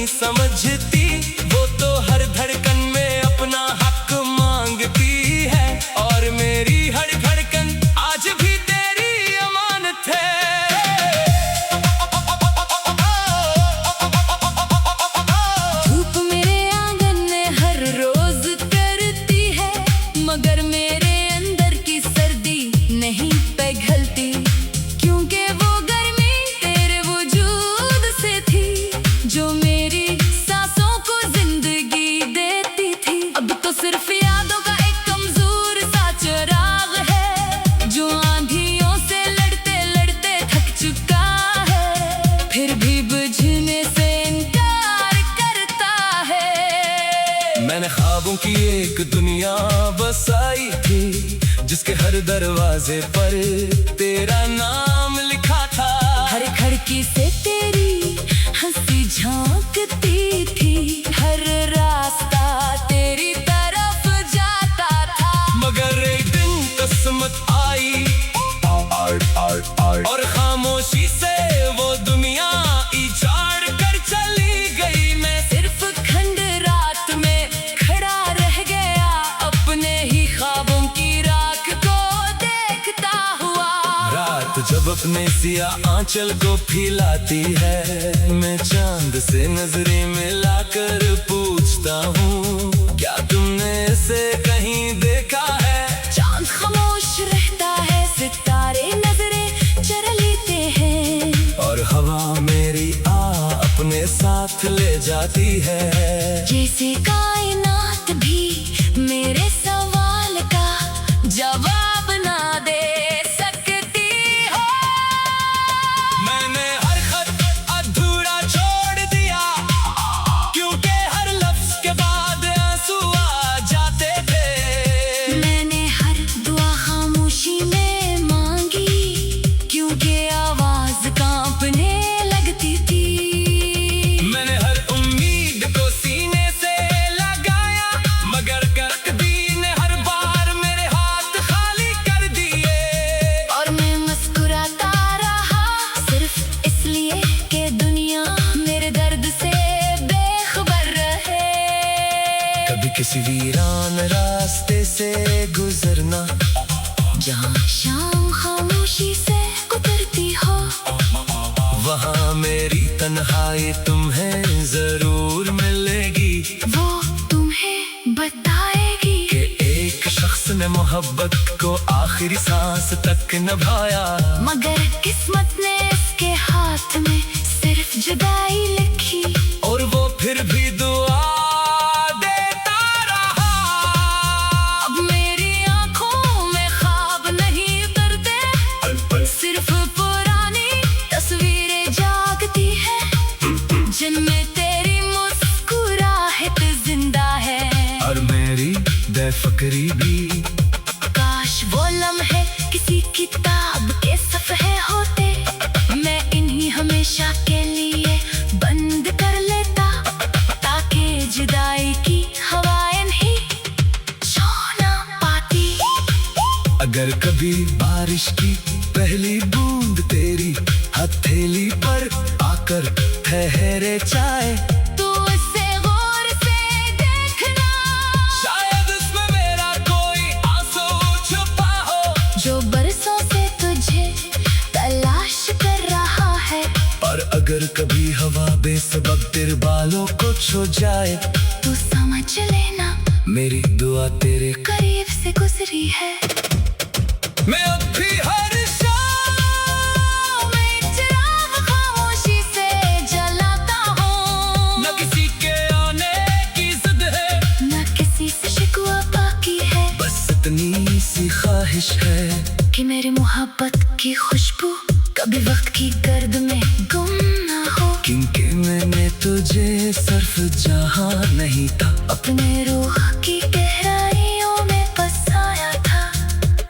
समझती वो तो हर धड़कन में अपना हक मांगती है, और मेरी हर धड़कन आज भी तेरी अमानत है। धूप मेरे आंगन में हर रोज करती है, मगर मेरे अंदर की सर्दी नहीं पिघलती, क्योंकि वो गर्मी तेरे वजूद से थी जो मेरी सांसों को जिंदगी देती थी। अब तो सिर्फ यादों का एक कमजोर सा चिराग है जो आंधियों से लड़ते लड़ते थक चुका है, फिर भी बुझने से इनकार करता है। मैंने ख्वाबों की एक दुनिया बसाई थी, जिसके हर दरवाजे पर तेरा नाम लिखा था। हर खिड़की से तेरी हंसी झांकती थी, हर रास्ता तेरी तरफ जाता था। मगर एक दिन किस्मत आई और खामोशी से वो दुनिया इजाड़ कर चली गई। मैं सिर्फ खंड रात में खड़ा रह गया, अपने ही ख्वाबों की राख को देखता हुआ। रात जब अपने सिया आंचल को फैलाती है, मैं चांद से नजरें मिलाकर पूछता हूँ, क्या तुमने इसे कहीं देखा है? चांद खामोश रहता है, सितारे नजरें चुरा लेते हैं, और हवा मेरी अपने साथ ले जाती है। जैसे कायनात भी मेरे सवाल का जवाब ना दे सकती हो। मैंने हर खत अधूरा छोड़ दिया, क्योंकि हर लफ्ज के बाद आंसू आ जाते थे। मैंने हर दुआ खामोशी में मांगी, क्योंकि आवाज कांपने लगती थी। मैंने हर उम्मीद को सीने से लगाया, मगर तकदीर ने हर बार मेरे हाथ खाली कर दिए। और मैं मुस्कुराता रहा सिर्फ इसलिए कि दुनिया मेरे दर्द से बेखबर रहे। कभी किसी वीरान रास्ते से गुजरना, जहाँ शाम खामोशी से गुजरती हो, वहाँ मेरी तन्हाई तुम्हें जरूर मिलेगी। वो तुम्हें बताएगी कि एक शख्स ने मोहब्बत को आखिरी सांस तक निभाया, मगर किस्मत ने इसके हाथ में सिर्फ जुदाई लिखी। और वो फिर भी दुआ देता रहा। अब मेरी आंखों में ख्वाब नहीं उतरते, सिर्फ पुरानी तस्वीरें जागती है, जिनमें तेरी मुस्कुराहट जिंदा है। और मेरी बेफिक्री भी। काश वो लम्हे किसी किताब के सफ़े होते, मैं इन्हीं हमेशा के लिए बंद कर लेता, ताकि जुदाई की हवाएं नहीं छू ना पाती। अगर कभी बारिश की पहली बूंद तेरी हथेली पर आकर ठहरे जाए, तो उसे गौर से देखना, शायद उसमें मेरा कोई आंसू छुपा हो, जो बरसों से तुझे तलाश कर रहा है। और अगर कभी हवा बेसबब तेरे बालों को छू जाए, तू समझ लेना मेरी दुआ तेरे करीब से गुजरी है। मैं अब भी हर शाम मैं चिराग खामोशी से जलाता हूँ, न किसी के आने की जिद है, न किसी से शिकवा बाकी है, बस इतनी सी ख्वाहिश है कि मेरी मोहब्बत की खुशबू कभी वक्त की गर्द में गुम ना हो, क्योंकि मैंने तुझे सिर्फ जहां नहीं था, अपने रूह की गहराइयों में बसाया था।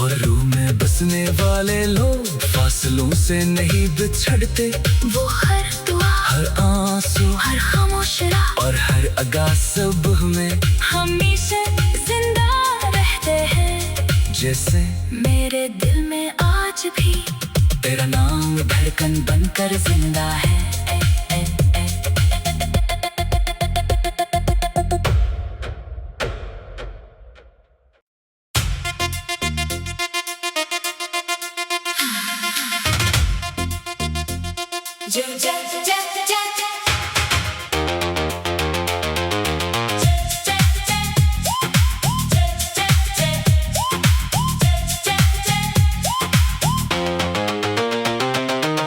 और रूह में बसने वाले लोग फासलों से नहीं बिछड़ते। वो हर दुआ, हर आंसू, हर खामोश राह और हर अगा सुबह में हमेशा जिंदा रहते हैं। जैसे मेरे दिल में आज भी तेरा नाम धड़कन बनकर जिंदा है।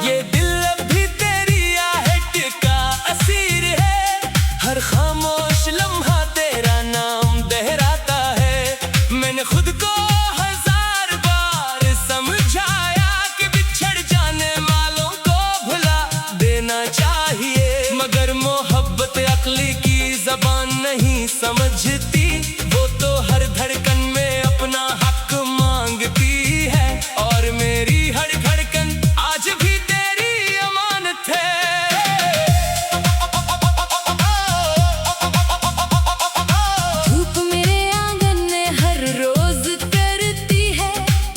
ये दिल अभी तेरी आहट का असीर है, हर खामोश लम्हा तेरा नाम दोहराता है। मैंने खुद को हजार बार समझाया कि बिछड़ जाने वालों को भुला देना चाहिए, मगर मोहब्बत अक्ली की जबान नहीं समझती। वो तो हर धड़कन में अपना हक मांगती है, और मेरी हर धड़कन आज भी तेरी अमानत है। धूप मेरे आंगन में हर रोज करती है,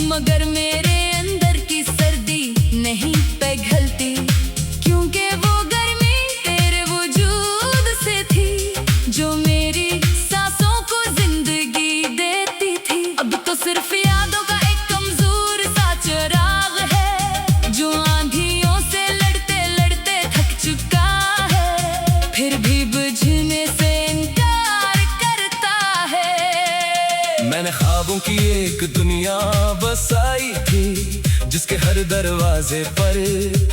मगर मेरे अंदर की सर्दी नहीं पिघलती, क्योंकि वो गर्मी तेरे वजूद से थी, जो मेरी सांसों को जिंदगी देती थी। अब तो सिर्फ यादों का एक कमजोर सा चिराग है, जो आंधियों से लड़ते लड़ते थक चुका है, फिर भी बुझने से इनकार करता है। मैंने ख्वाबों की एक दुनिया बसाई थी, जिसके हर दरवाजे पर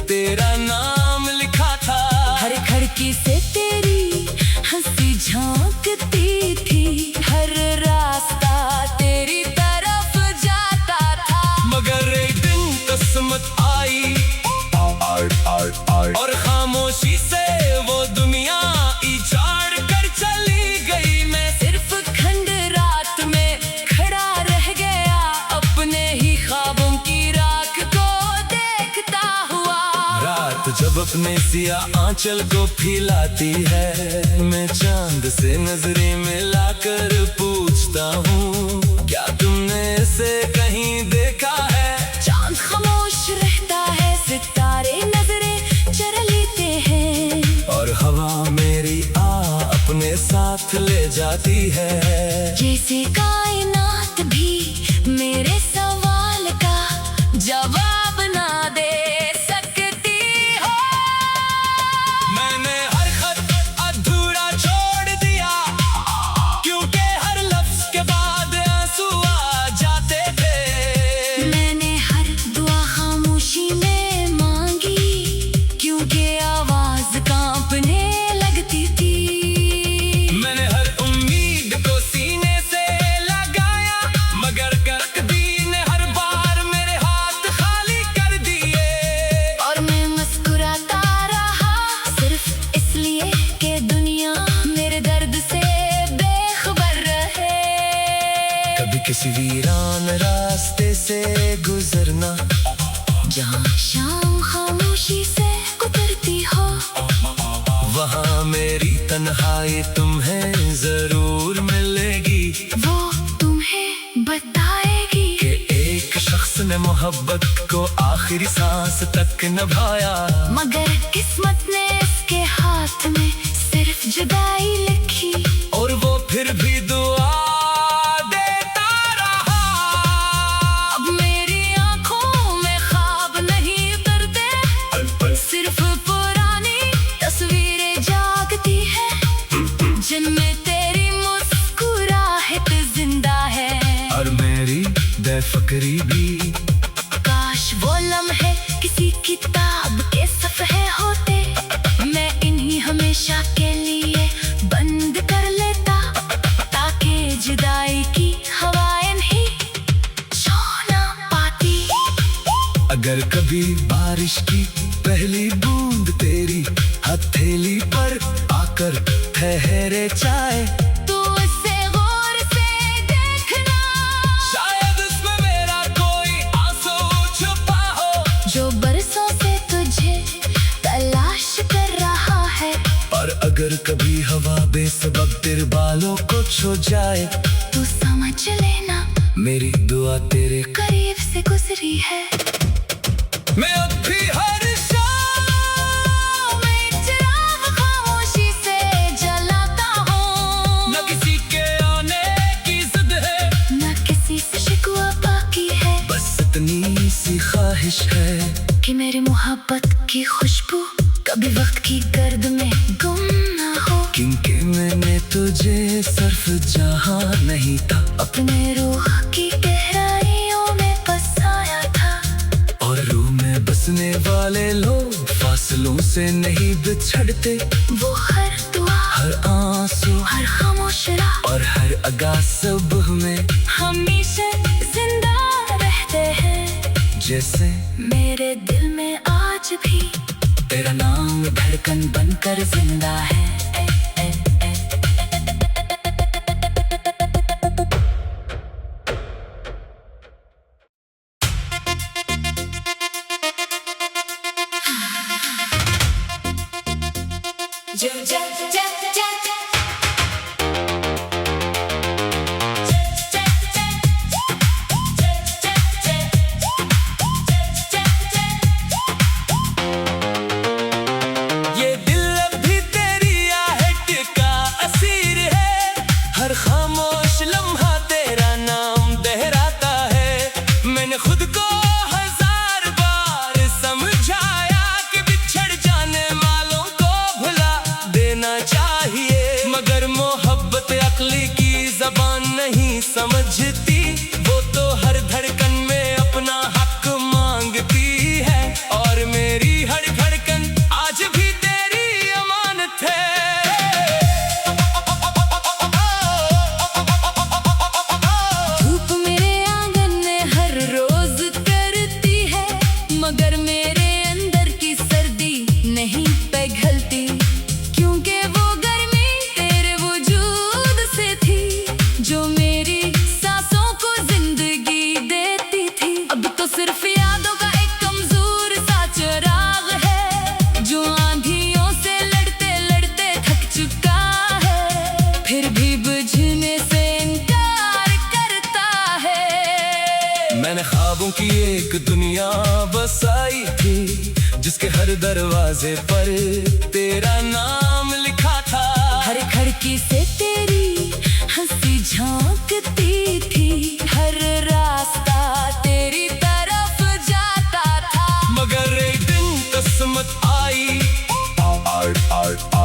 तेरा नाम लिखा था। हर खिड़की से तेरी हंसी झांकती थी, हर रास्ता तेरी तरफ जाता था। मगर एक दिन किस्मत आई और खामोशी से वो दुनिया इजाड़ कर चली गई। मैं सिर्फ खंड रात में खड़ा रह गया, अपने ही ख्वाबों की राख को देखता हुआ। रात जब अपने सियाह आंचल को फैलाती है, मैं चांद से नजरें मिलाकर पूछता हूँ, क्या तुमने इसे कहीं देखा है? चांद खामोश रहता है, सितारे नजरें चरा लेते हैं, और हवा मेरी अपने साथ ले जाती है। जैसे कायनात भी मेरे सवाल का जवाब ना दे सकती हो। मैंने हर खत अधूरा छोड़ दिया, क्योंकि हर लफ्ज के बाद आंसू आ जाते थे। मैंने हर दुआ खामोशी में मांगी, क्योंकि आवाज कांपने लगती थी। मैंने हर उम्मीद को सीने से लगाया, मगर तकदीर ने हर बार मेरे हाथ खाली कर दिए। और मैं मुस्कुराता रहा, सिर्फ इसलिए कि दुनिया मेरे दर्द से बेखबर रहे। कभी किसी वीरान रास्ते से गुजरना, जहाँ शाम खामोशी से गुजरती हो, वहाँ मेरी तन्हाई तुम्हें जरूर मिलेगी। वो तुम्हें बताएगी कि एक शख्स ने मोहब्बत को आखिरी सांस तक निभाया, मगर किस्मत ने इसके हाथ में सिर्फ जुदाई लिखी। और वो फिर भी दुआ देता रहा। अब मेरी आंखों में ख्वाब नहीं उतरते, सिर्फ पुरानी तस्वीरें जागती है, जिनमें तेरी मुस्कुराहट जिंदा है। और मेरी बेफिक्री भी। काश वो लम्हे किसी किताब के सफ़े होते, मैं इन्हीं हमेशा के लिए बंद कर लेता, ताकि जुदाई की हवाएं नहीं छू ना पाती। अगर कभी बारिश की पहली बूंद तेरी हथेली पर आकर ठहरे जाए तो उसे गौर से देखना, शायद उसमें मेरा कोई आंसू छुपा हो जो बरसों से तुझे तलाश कर रहा है। और अगर कभी हवा बेसबब तेरे बालों को छू जाए तू समझ लेना मेरी दुआ तेरे करीब से गुजरी है। मैं अब भी हर शाम मैं चिराग खामोशी से जलाता हूँ, न किसी के आने की जिद है, न किसी से शिकवा बाकी है। बस इतनी सी ख्वाहिश है कि मेरी मोहब्बत की खुशबू कभी वक्त की गर्द में गुम ना हो। क्योंकि मैंने तुझे सिर्फ जहां नहीं था अपने रूह की गहराइयों में बसाया था। और रूह में बसने वाले लोग फासलों से नहीं बिछड़ते। वो हर दुआ, हर आंसू, हर खामोश राह और हर अगा सुबह में हमेशा जिंदा रहते हैं। जैसे मेरे दिल में आज भी तेरा नाम धड़कन बनकर जिंदा है। ये दिल अभी तेरी आहट का असीर है, हर खामोश लम्हा तेरा नाम दोहराता है। मैंने खुद को हजार बार समझाया कि बिछड़ जाने वालों को भुला देना चाहिए, मगर मोहब्बत अक्ली की जबान नहीं समझती। वो तो हर धड़कन में अपना हक मांगती है, और मेरी हर धड़कन आज भी तेरी अमानत है। धूप मेरे आंगन में हर रोज करती है, मगर मेरे अंदर की सर्दी नहीं पिघलती। क्योंकि वो गर्मी तेरे वजूद से थी, जो मेरी सांसों को जिंदगी देती थी। अब तो सिर्फ यादों का एक कमजोर सा चिराग है, जो आंधियों से लड़ते लड़ते थक चुका है, फिर भी बुझने से इनकार करता है। मैंने ख्वाबों की एक दुनिया बसाई थी, जिसके हर दरवाजे पर तेरा नाम लिखा था। हर खिड़की से तेरी हंसी झांकती थी, हर रास्ता तेरी तरफ जाता था। मगर एक दिन किस्मत आई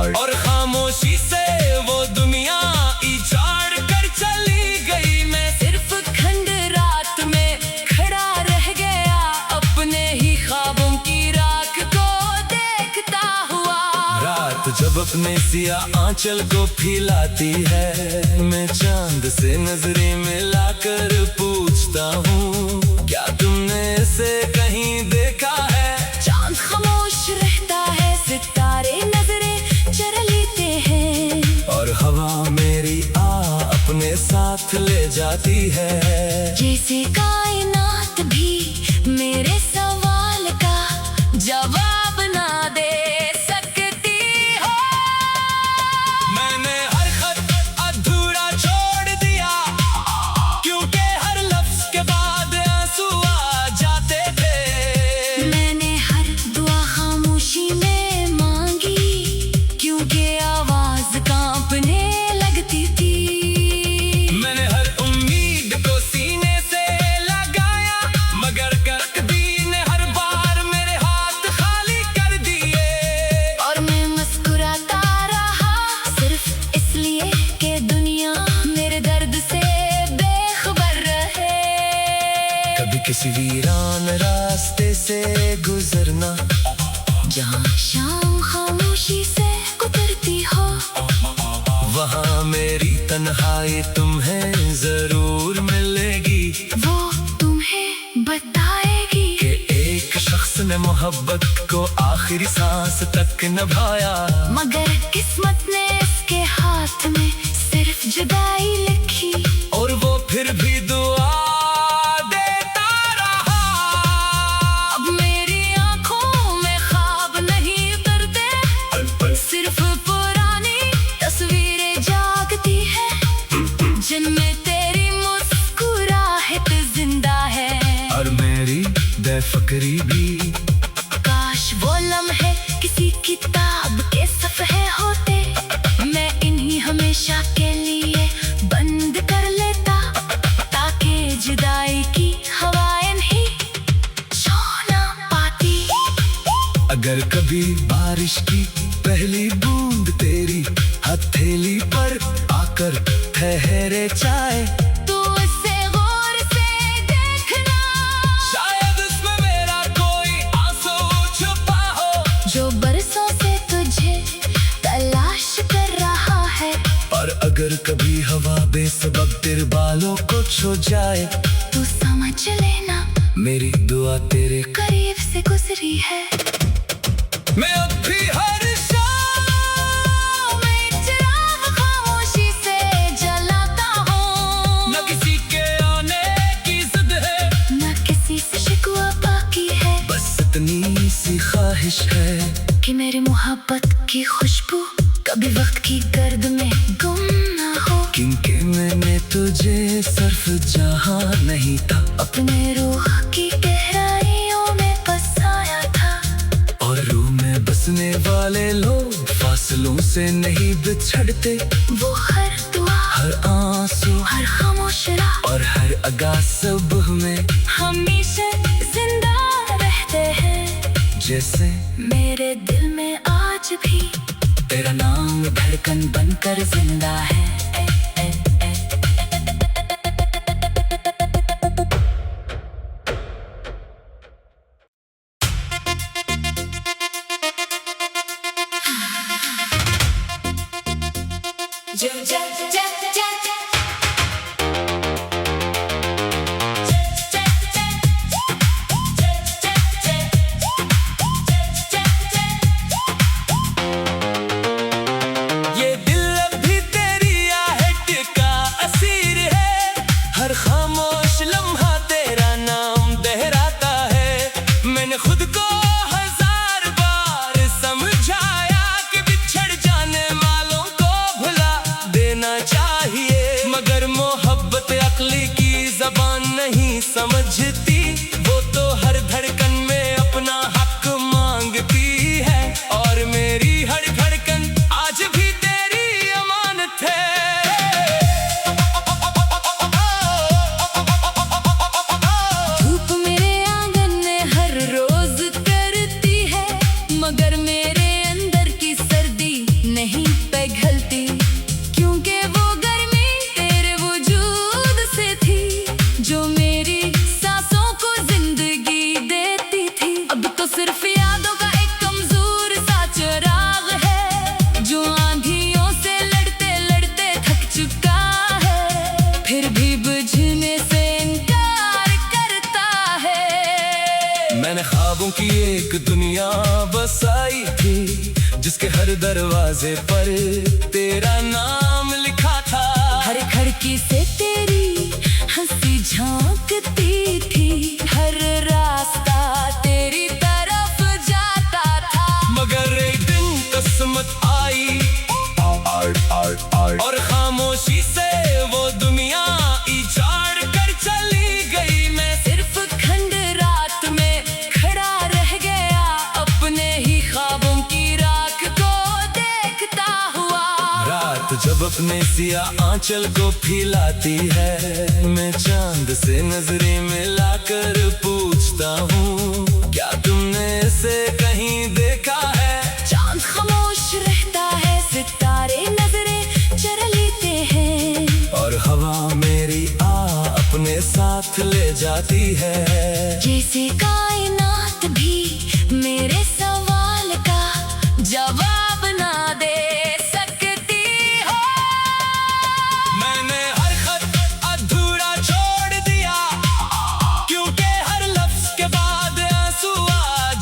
और खामोशी से वो दुनिया इजाड़ कर चली गई। मैं सिर्फ खंड रात में खड़ा रह गया, अपने ही ख्वाबों की राख को देखता हुआ। रात जब अपने सिया आंचल को फैलाती है, मैं चांद से नजरें मिलाकर पूछता हूँ, क्या तुमने इसे कहीं देखा है? चांद खामोश रहता है, सितारे नजरें चर लेते हैं, और हवा मेरी अपने साथ ले जाती है। जैसे कायनात भी मेरे सवाल का जवाब ना दे सकती हो। मैंने हर खत अधूरा छोड़ दिया, क्योंकि हर लफ्ज के बाद आंसू आ जाते थे। मैंने हर दुआ खामोशी में मांगी, क्योंकि आवाज कांपने लगती थी। मैंने हर उम्मीद को सीने से लगाया, मगर तकदीर ने हर बार मेरे हाथ खाली कर दिए। और मैं मुस्कुराता रहा, सिर्फ इसलिए कि दुनिया मेरे दर्द से बेखबर रहे। कभी किसी वीरान रास्ते से गुजरना, जहाँ शाम खामोशी से गुजरती हो, वहाँ मेरी तन्हाई तुम्हें जरूर मिलेगी। वो तुम्हें बताएगी कि एक तुमने मोहब्बत को आखिरी सांस तक निभाया। मगर किस्मत ने इसके हाथ में सिर्फ जुदाई लिखी, और वो फिर भी दुआ देता रहा। अब मेरी आंखों में ख्वाब नहीं उतरते, सिर्फ पुरानी तस्वीरें जागती है, जिनमें तेरी मुस्कुराहट जिंदा है। और मेरी बेफिक्री भी। काश वो लम्हे किसी किताब के सफ़े होते, मैं इन्हीं हमेशा के लिए बंद कर लेता, ताकि जुदाई की हवाएं नहीं छू ना पाती। अगर कभी बारिश की पहली बूंद तेरी हथेली पर आकर ठहरे जाए, तो उसे गौर से देखना, शायद उसमें मेरा कोई आंसू छुपा हो, जो बरसों से तुझे तलाश कर रहा है। और अगर कभी हवा बेसबब तेरे बालों को छू जाए, तू समझ लेना मेरी दुआ तेरे करीब से गुजरी है। मैं अब भी हर शाम मैं चिराग खामोशी से जलाता हूँ, न किसी के आने की जिद है, न किसी से शिकवा बाकी है, बस इतनी सी ख्वाहिश है कि मेरी मोहब्बत की खुशबू कभी वक्त की गर्द में गुम ना हो। क्योंकि मैंने तुझे सिर्फ जहां नहीं था, अपने रूह की गहराइयों में बसाया था, और रूह में बसने वाले लोग फासलों से नहीं बिछड़ते। वो हर दुआ, हर आंसू, हर खामोश राह और हर अगा सुबह में हमेशा जिंदा रहते हैं, जैसे मेरे दिल में आज भी तेरा नाम धड़कन बनकर जिंदा है। ये दिल अभी तेरी आहट का असीर है, हर खामोश लम्हा तेरा नाम दोहराता है। मैंने खुद को हजार बार समझाया कि बिछड़ जाने वालों को भुला देना चाहिए, मगर मोहब्बत अक्ली की जबान नहीं समझती, वो तो हर धड़कन में अपना हक मांगती है, और मेरी हर धड़कन आज भी तेरी अमानत है। धूप मेरे आंगन में हर रोज करती है, मगर मेरे अंदर की सर्दी नहीं पिघलती, क्योंकि वो गर्मी तेरे वजूद से थी, जो मेरी सांसों को जिंदगी देती थी। अब तो सिर्फ यादों का एक कमजोर सा चिराग है, जो आंधियों से लड़ते लड़ते थक चुका है, फिर भी बुझने से इनकार करता है। मैंने ख्वाबों की एक दुनिया बसाई थी, जिसके हर दरवाजे पर तेरा नाम लिखा था, हर खिड़की से तेरी हंसी झांकती थी, हर रास्ता तेरी तरफ जाता था, मगर एक दिन किस्मत आई और खामोशी से वो दुनिया इजाड़ कर चली गई। मैं सिर्फ खंड रात में खड़ा रह गया, अपने ही ख्वाबों की राख को देखता हुआ। रात जब अपने सियाह आंचल को फैलाती है, मैं चांद से नजरें मिलाकर पूछता हूँ, क्या तुमने इसे कहीं देखा है? चांद खामोश रहता है, सितारे नजरें चर लेते हैं, और हवा मेरी अपने साथ ले जाती है, जैसे कायनात भी मेरे सवाल का जवाब ना दे सकती हो। मैंने हर खत अधूरा छोड़ दिया, क्योंकि हर लफ्ज के बाद आंसू आ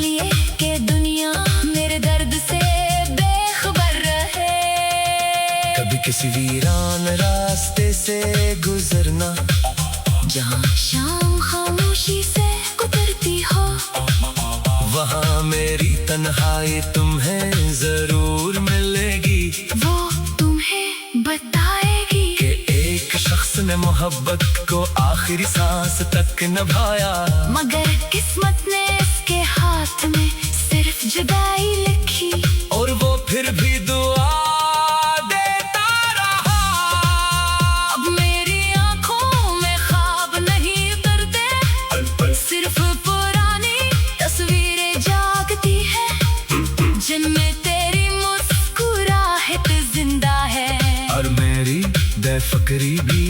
इसलिए कि दुनिया मेरे दर्द से बेखबर रहे। कभी किसी वीरान रास्ते से गुजरना, जहाँ शाम खामोशी से गुजरती हो, वहाँ मेरी तन्हाई तुम्हें जरूर मिलेगी। वो तुम्हें बताएगी कि एक शख्स ने मोहब्बत को आखिरी सांस तक निभाया, मगर किस्मत ने इसके हाथ में सिर्फ जुदाई लिखी। और वो फिर भी दुआ देता रहा। अब मेरी आंखों में ख्वाब नहीं उतरते, सिर्फ पुरानी तस्वीरें जागती है, जिनमें तेरी मुस्कुराहट जिंदा है। और मेरी बेफिक्री भी